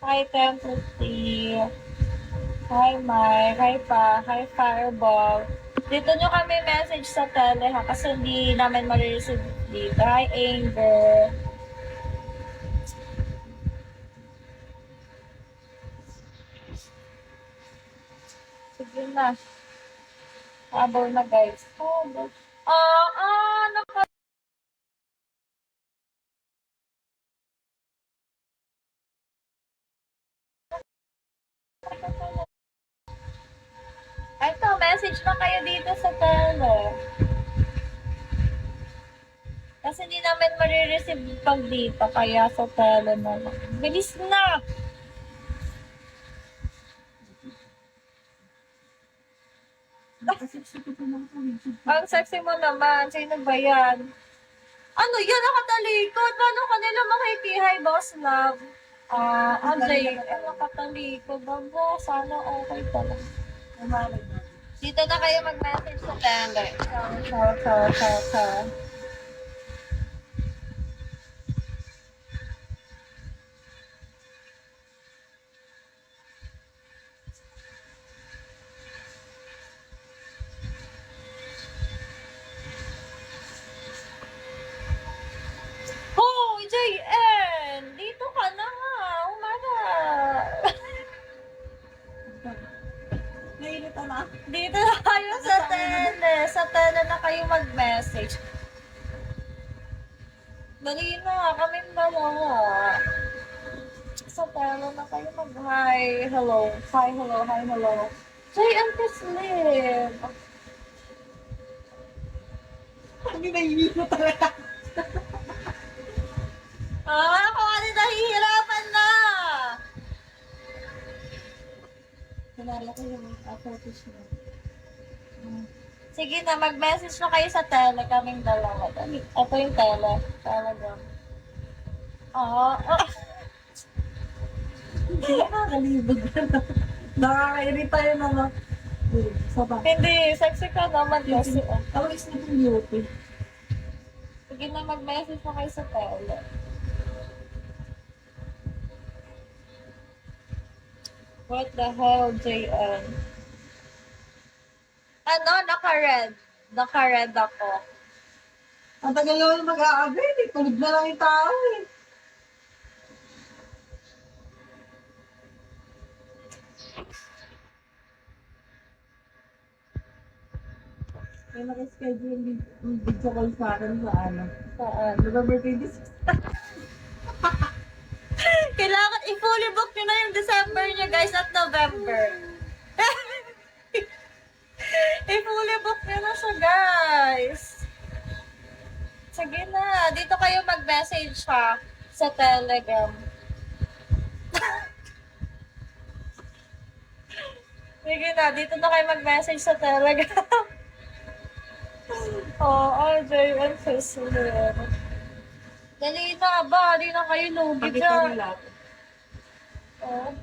Hi, Templety. Hi, Mike. Hi, Pa. Hi, Fireball. Dito nyo kami message sa tele, ha? Kasi hindi namin ma-receive dito. Hi, Anger. Sige na. Habol na, guys. Habol. Naka... Ito, message na kayo dito sa tele. Kasi hindi namin ma-receive pag dito, kaya sa tele na lang. Bilis na! Ang sexy mo naman. Sino ba yan? Ano yan? Nakatalikod. Paano kanila makikihay, boss love? Ajay, nakatalikod. Babo, sana okay pala. Dito na kayo mag-message sa tele. Ciao. Oh, JN! Dito ka na nga. Umaga. Nainita na. Dito na kayo sa tele. Sa tele na kayo mag-message. Dali na, kaming dalawa. Sa tele na kayo mag-hi. Hello. Hi, hello. JN Kislev. Hindi nainita talaga. Kung ano nahihirapan na. Kilala ko yung photos niya. Sige na, mag-message na kayo sa tele, kaming dalawa. Ito yung tele. Telegram. Hindi nakakalibog ka na. Nakakairita yun naman. Saba. Hindi, sexy ka naman kasi. Tawag na yung beauty. Sige na, mag-message na kayo sa tele. What the hell, JN? Ano, naka-red. Naka-red ako. Ang tagal naman mag-aabay. Tulog na lang yung tao eh. May nakaschedule yung video call sa akin sa ano. Saan? November 26. Kailangan i-fully book nyo na yung December nyo, guys, at November. I-fully book nyo na siya, guys. Sige na, dito kayo mag-message ha sa Telegram. Sige na, dito na kayo mag-message sa Telegram. JN Kislev. Dali na ba? Di na kayo lugi Pakita dyan. nila. Oh.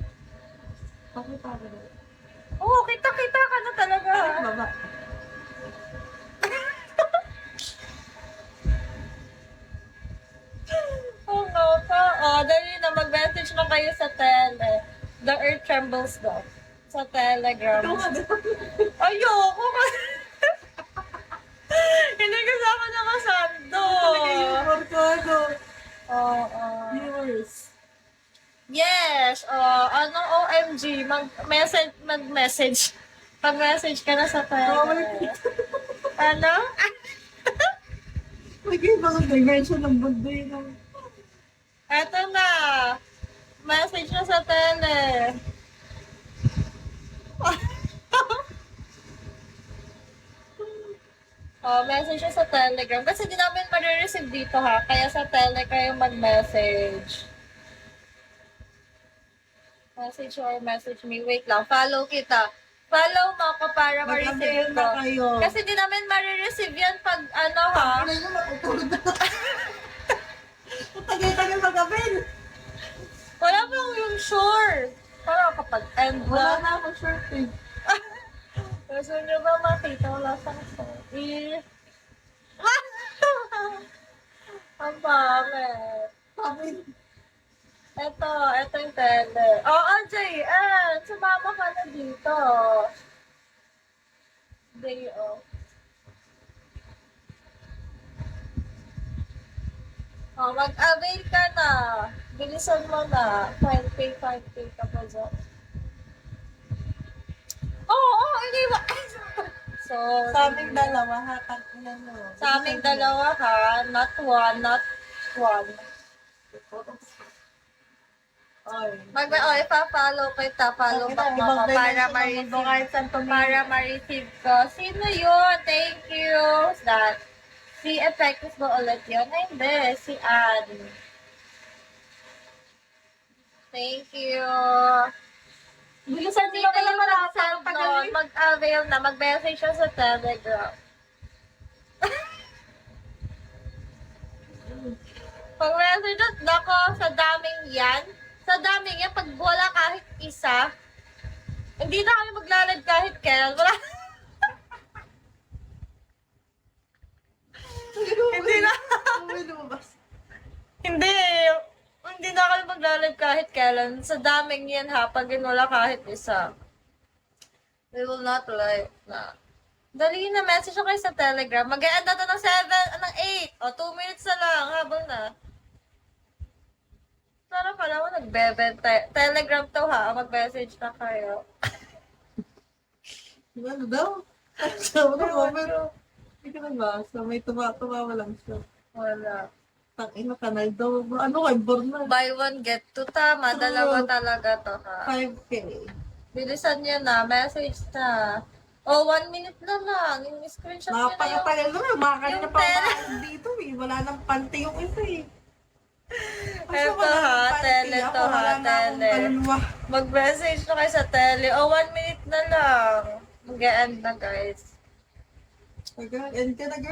Pakita nila. Oh, kita-kita ka na talaga. Baba. Oh, no ka. Dali na, mag-message na kayo sa tele. The earth trembles daw. Sa Telegram. Ayoko kasi. Hindi kasi ako nakasando. Talaga yung porkodo. Oo. Viewers. Yes. Anong OMG? Mag-message. Mag-message ka na sa tele. Ano? Mga dimension ng mundo yun. Eto na. Message na sa tele. Message na sa Telegram. Kasi di namin ma-receive dito ha. Kaya sa tele kayo mag-message. Message or message me. Wait lang. Follow kita. Follow mo ako para ma-receive Mag-update ko. na kayo. Kasi di namin ma-receive yan pag ano ha. Ano yun? Matutulog na. Tagal-tagal mag-update. Wala pa yung sure. Para kapag end Wala na. na akong shirt eh. Gusto nyo ba makita? Wala sa sure. Ang pangit. Tapos Ito yung tele. Oo, JN, sumama ka na dito. Day off. Oh, mag-avail ka na. Bilisan mo na. 5K ka pa dyan. Oo, hindi ba? So, Sa aming dalawa, ha? Tag-ina mo. Sa aming dalawa ha, not one. Ay. Ipa-follow kita, follow back mo ako para Para ma-receive ko. Sino yun? Thank you. That. Si Effectus ba ulit yun? Ay, hindi. Si Anne. Thank you. Bilisan Sino nyo kayo yung marapang nag-send tagal nun? Mag-avail na. Mag-message siya sa Telegram. Pag-message siya, nako, sa daming yan. Sa daming yan, pag wala kahit isa, hindi na kami maglalad kahit kailan. Wala. Hindi na. May lumabas. Hindi. Hindi na kami maglalad kahit kailan. Sa daming yan ha, pag wala kahit isa. We will not live na. Dali na, message ko kayo sa Telegram. Mag-e-end na to ng 8. O, 2 minutes na lang, habang na. Sana pala mo nagbebenta. Telegram to ha, mag-message na kayo. Ano daw? Sabi ko, pero hindi ka nabasa. May tumawa lang siya. Wala. Tangina ka na daw. Ano kay born na? Buy one, get two. Tama, dalawa talaga to ha. 5K. Bilisan nyo na, message na. O, 1 minute na lang. Yung screenshot nyo na yung... Napakatagal na. Makakali na yung pa tele. ako dito eh. Wala nang panty yung isa eh. Eto ha, tele to ha, tele. Mag-message na kayo sa tele. O, 1 minute na lang. Mag-e-end na guys. End ka na girl.